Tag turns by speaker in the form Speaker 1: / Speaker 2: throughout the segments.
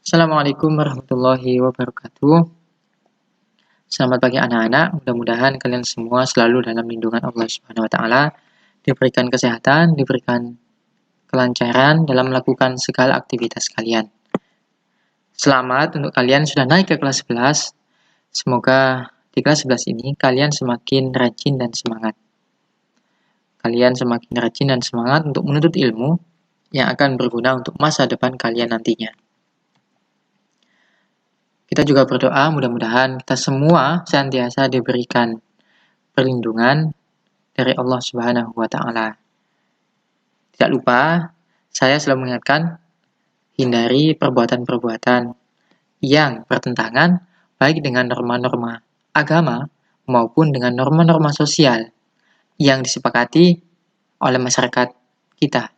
Speaker 1: Assalamualaikum warahmatullahi wabarakatuh. Selamat pagi anak-anak. Mudah-mudahan kalian semua selalu dalam lindungan Allah Subhanahu wa taala, diberikan kesehatan, diberikan kelancaran dalam melakukan segala aktivitas kalian. Selamat untuk kalian sudah naik ke kelas 11. Semoga di kelas 11 ini kalian semakin rajin dan semangat. Kalian semakin rajin dan semangat untuk menuntut ilmu yang akan berguna untuk masa depan kalian nantinya. Kita juga berdoa mudah-mudahan kita semua senantiasa diberikan perlindungan dari Allah Subhanahu wa taala. Tidak lupa, saya selalu mengingatkan, hindari perbuatan-perbuatan yang bertentangan baik dengan norma-norma agama maupun dengan norma-norma sosial yang disepakati oleh masyarakat kita.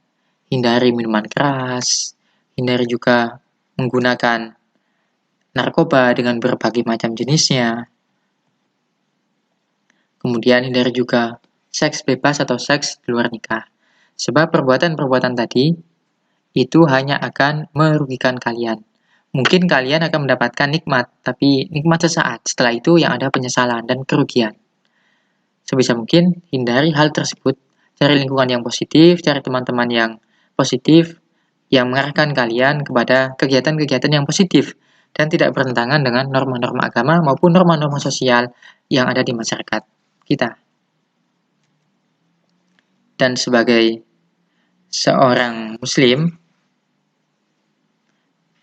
Speaker 1: Hindari minuman keras, hindari juga menggunakan narkoba dengan berbagai macam jenisnya. Kemudian hindari juga seks bebas atau seks di luar nikah. Sebab perbuatan-perbuatan tadi itu hanya akan merugikan kalian. Mungkin kalian akan mendapatkan nikmat, tapi nikmat sesaat. Setelah itu yang ada penyesalan dan kerugian. Sebisa mungkin hindari hal tersebut. Cari lingkungan yang positif, cari teman-teman yang positif, yang mengarahkan kalian kepada kegiatan-kegiatan yang positif dan tidak bertentangan dengan norma-norma agama maupun norma-norma sosial yang ada di masyarakat kita. Dan sebagai seorang muslim,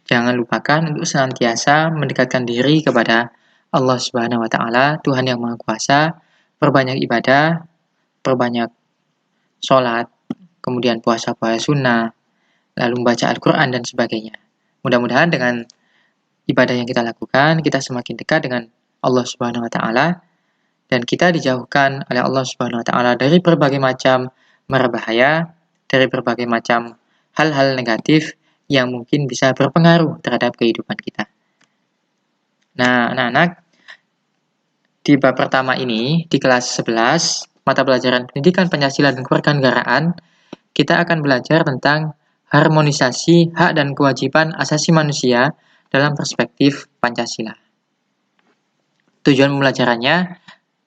Speaker 1: jangan lupakan untuk senantiasa mendekatkan diri kepada Allah Subhanahu wa taala, Tuhan yang Maha Kuasa, perbanyak ibadah, perbanyak sholat, kemudian puasa-puasa sunnah, lalu membaca Al-Quran dan sebagainya. Mudah-mudahan dengan ibadah yang kita lakukan, kita semakin dekat dengan Allah Subhanahu wa taala dan kita dijauhkan oleh Allah Subhanahu wa taala dari berbagai macam mara bahaya, dari berbagai macam hal-hal negatif yang mungkin bisa berpengaruh terhadap kehidupan kita. Nah, anak-anak, di bab pertama ini, di kelas 11, mata pelajaran Pendidikan Pancasila dan Kewarganegaraan, kita akan belajar tentang harmonisasi hak dan kewajiban asasi manusia dalam perspektif Pancasila. Tujuan pembelajarannya,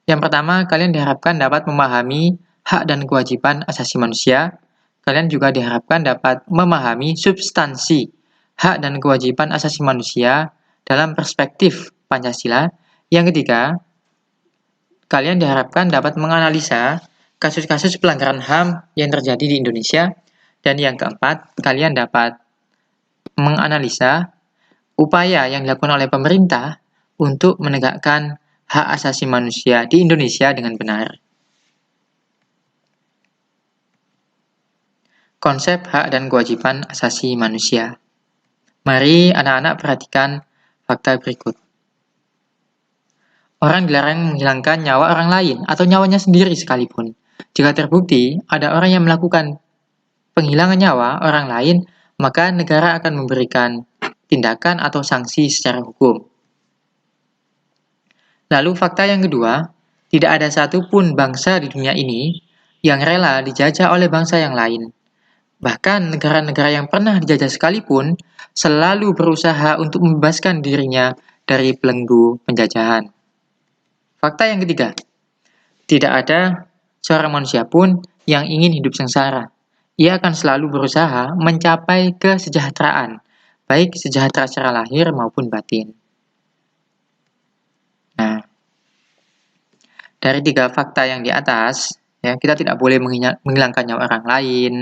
Speaker 1: yang pertama, kalian diharapkan dapat memahami hak dan kewajiban asasi manusia. Kalian juga diharapkan dapat memahami substansi hak dan kewajiban asasi manusia dalam perspektif Pancasila. Yang ketiga, kalian diharapkan dapat menganalisa kasus-kasus pelanggaran HAM yang terjadi di Indonesia. Dan yang keempat, kalian dapat menganalisa upaya yang dilakukan oleh pemerintah untuk menegakkan hak asasi manusia di Indonesia dengan benar. Konsep hak dan kewajiban asasi manusia. Mari anak-anak perhatikan fakta berikut. Orang dilarang menghilangkan nyawa orang lain atau nyawanya sendiri sekalipun. Jika terbukti ada orang yang melakukan penghilangan nyawa orang lain, maka negara akan memberikan tindakan atau sanksi secara hukum. Lalu fakta yang kedua, tidak ada satupun bangsa di dunia ini yang rela dijajah oleh bangsa yang lain. Bahkan negara-negara yang pernah dijajah sekalipun selalu berusaha untuk membebaskan dirinya dari belenggu penjajahan. Fakta yang ketiga, tidak ada seorang manusia pun yang ingin hidup sengsara. Ia akan selalu berusaha mencapai kesejahteraan, baik sejahtera secara lahir maupun batin. Nah, dari tiga fakta yang di atas, ya, kita tidak boleh menghilangkan nyawa orang lain.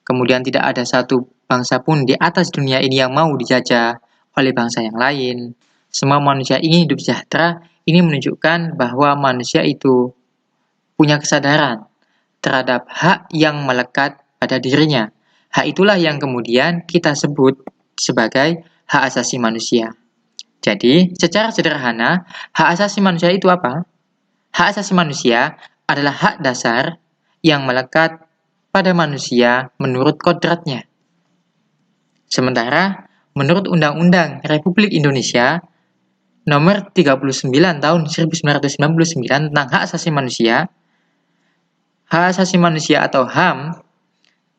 Speaker 1: Kemudian tidak ada satu bangsa pun di atas dunia ini yang mau dijajah oleh bangsa yang lain. Semua manusia ingin hidup sejahtera. Ini menunjukkan bahwa manusia itu punya kesadaran terhadap hak yang melekat pada dirinya. Hak itulah yang kemudian kita sebut sebagai hak asasi manusia. Jadi, secara sederhana, hak asasi manusia itu apa? Hak asasi manusia adalah hak dasar yang melekat pada manusia menurut kodratnya. Sementara, menurut Undang-Undang Republik Indonesia Nomor 39 tahun 1999 tentang hak asasi manusia, hak asasi manusia atau HAM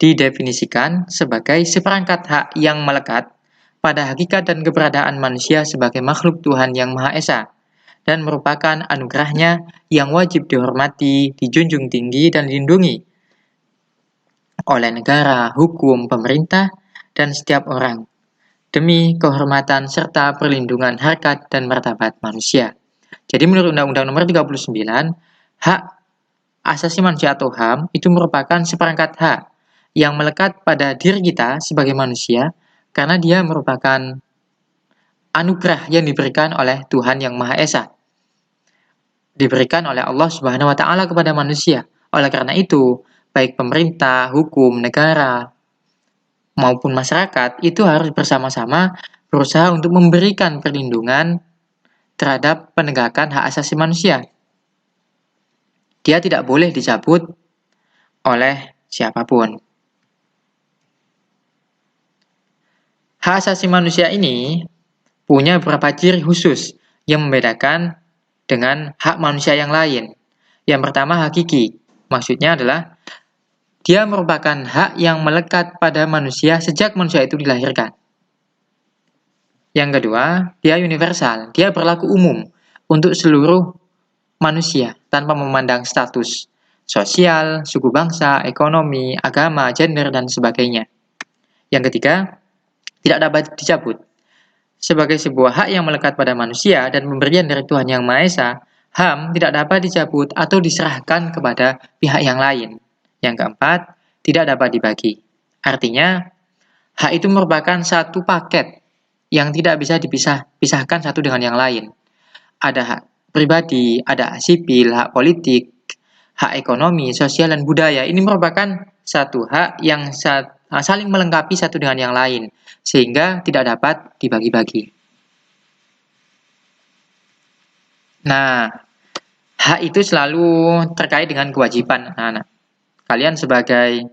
Speaker 1: didefinisikan sebagai seperangkat hak yang melekat pada hakikat dan keberadaan manusia sebagai makhluk Tuhan yang Maha Esa, dan merupakan anugerahnya yang wajib dihormati, dijunjung tinggi, dan dilindungi oleh negara, hukum, pemerintah, dan setiap orang, demi kehormatan serta perlindungan harkat dan martabat manusia. Jadi menurut Undang-Undang Nomor 39, hak asasi manusia atau HAM itu merupakan seperangkat hak yang melekat pada diri kita sebagai manusia karena dia merupakan anugerah yang diberikan oleh Tuhan yang Maha Esa, diberikan oleh Allah Subhanahu wa taala kepada manusia. Oleh karena itu, baik pemerintah, hukum, negara, maupun masyarakat itu harus bersama-sama berusaha untuk memberikan perlindungan terhadap penegakan hak asasi manusia. Dia tidak boleh dicabut oleh siapapun. Hak asasi manusia ini punya beberapa ciri khusus yang membedakan dengan hak manusia yang lain. Yang pertama, hakiki. Maksudnya adalah dia merupakan hak yang melekat pada manusia sejak manusia itu dilahirkan. Yang kedua, dia universal. Dia berlaku umum untuk seluruh manusia tanpa memandang status sosial, suku bangsa, ekonomi, agama, gender, dan sebagainya. Yang ketiga, tidak dapat dicabut. Sebagai sebuah hak yang melekat pada manusia dan pemberian dari Tuhan Yang Maha Esa, HAM tidak dapat dicabut atau diserahkan kepada pihak yang lain. Yang keempat, tidak dapat dibagi. Artinya, hak itu merupakan satu paket yang tidak bisa dipisahkan satu dengan yang lain. Ada hak pribadi, ada hak sipil, hak politik, hak ekonomi, sosial, dan budaya. Ini merupakan satu hak yang saling melengkapi satu dengan yang lain, sehingga tidak dapat dibagi-bagi. Nah, hak itu selalu terkait dengan kewajiban anak-anak. Kalian sebagai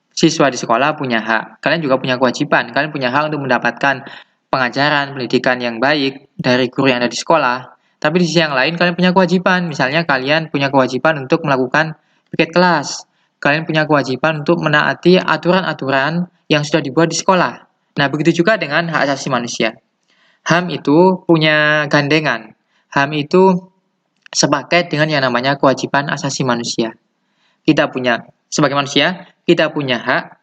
Speaker 1: siswa di sekolah punya hak, kalian juga punya kewajiban. Kalian punya hak untuk mendapatkan pengajaran, pendidikan yang baik dari guru yang ada di sekolah. Tapi di sisi yang lain, kalian punya kewajiban. Misalnya, kalian punya kewajiban untuk melakukan piket kelas. Kalian punya kewajiban untuk menaati aturan-aturan yang sudah dibuat di sekolah. Nah, begitu juga dengan hak asasi manusia. HAM itu punya gandengan. HAM itu sepaket dengan yang namanya kewajiban asasi manusia. Sebagai manusia, kita punya hak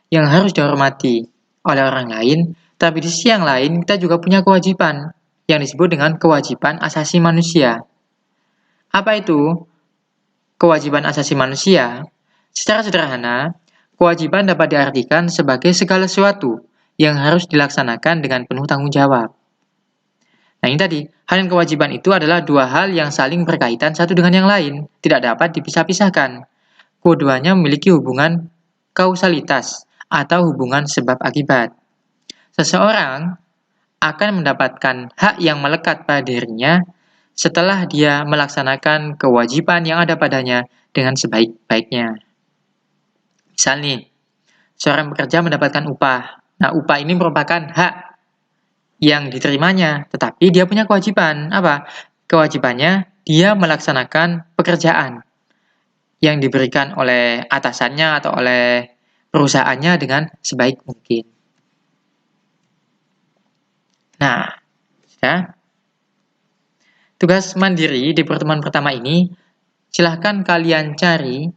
Speaker 1: yang harus dihormati oleh orang lain, tapi di sisi yang lain kita juga punya kewajiban yang disebut dengan kewajiban asasi manusia. Apa itu kewajiban asasi manusia? Secara sederhana, kewajiban dapat diartikan sebagai segala sesuatu yang harus dilaksanakan dengan penuh tanggung jawab. Nah, ini tadi, hal dan kewajiban itu adalah dua hal yang saling berkaitan satu dengan yang lain, tidak dapat dipisah-pisahkan. Keduanya memiliki hubungan kausalitas atau hubungan sebab akibat. Seseorang akan mendapatkan hak yang melekat pada dirinya setelah dia melaksanakan kewajiban yang ada padanya dengan sebaik-baiknya. Misal nih, seorang pekerja mendapatkan upah. Nah, upah ini merupakan hak yang diterimanya, tetapi dia punya kewajiban. Apa? Kewajibannya dia melaksanakan pekerjaan yang diberikan oleh atasannya atau oleh perusahaannya dengan sebaik mungkin. Nah, ya. Tugas mandiri di pertemuan pertama ini, silahkan kalian cari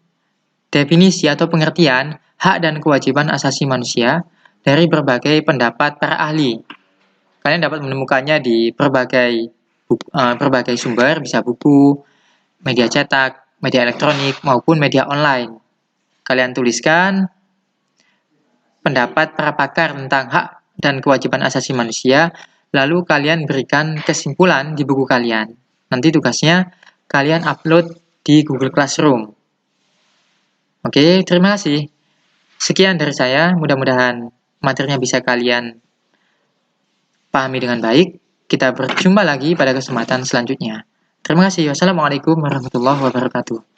Speaker 1: definisi atau pengertian hak dan kewajiban asasi manusia dari berbagai pendapat para ahli. Kalian dapat menemukannya di berbagai sumber, bisa buku, media cetak, media elektronik, maupun media online. Kalian tuliskan pendapat para pakar tentang hak dan kewajiban asasi manusia, lalu kalian berikan kesimpulan di buku kalian. Nanti tugasnya kalian upload di Google Classroom. Oke, terima kasih. Sekian dari saya, mudah-mudahan materinya bisa kalian pahami dengan baik. Kita berjumpa lagi pada kesempatan selanjutnya. Terima kasih. Wassalamualaikum warahmatullahi wabarakatuh.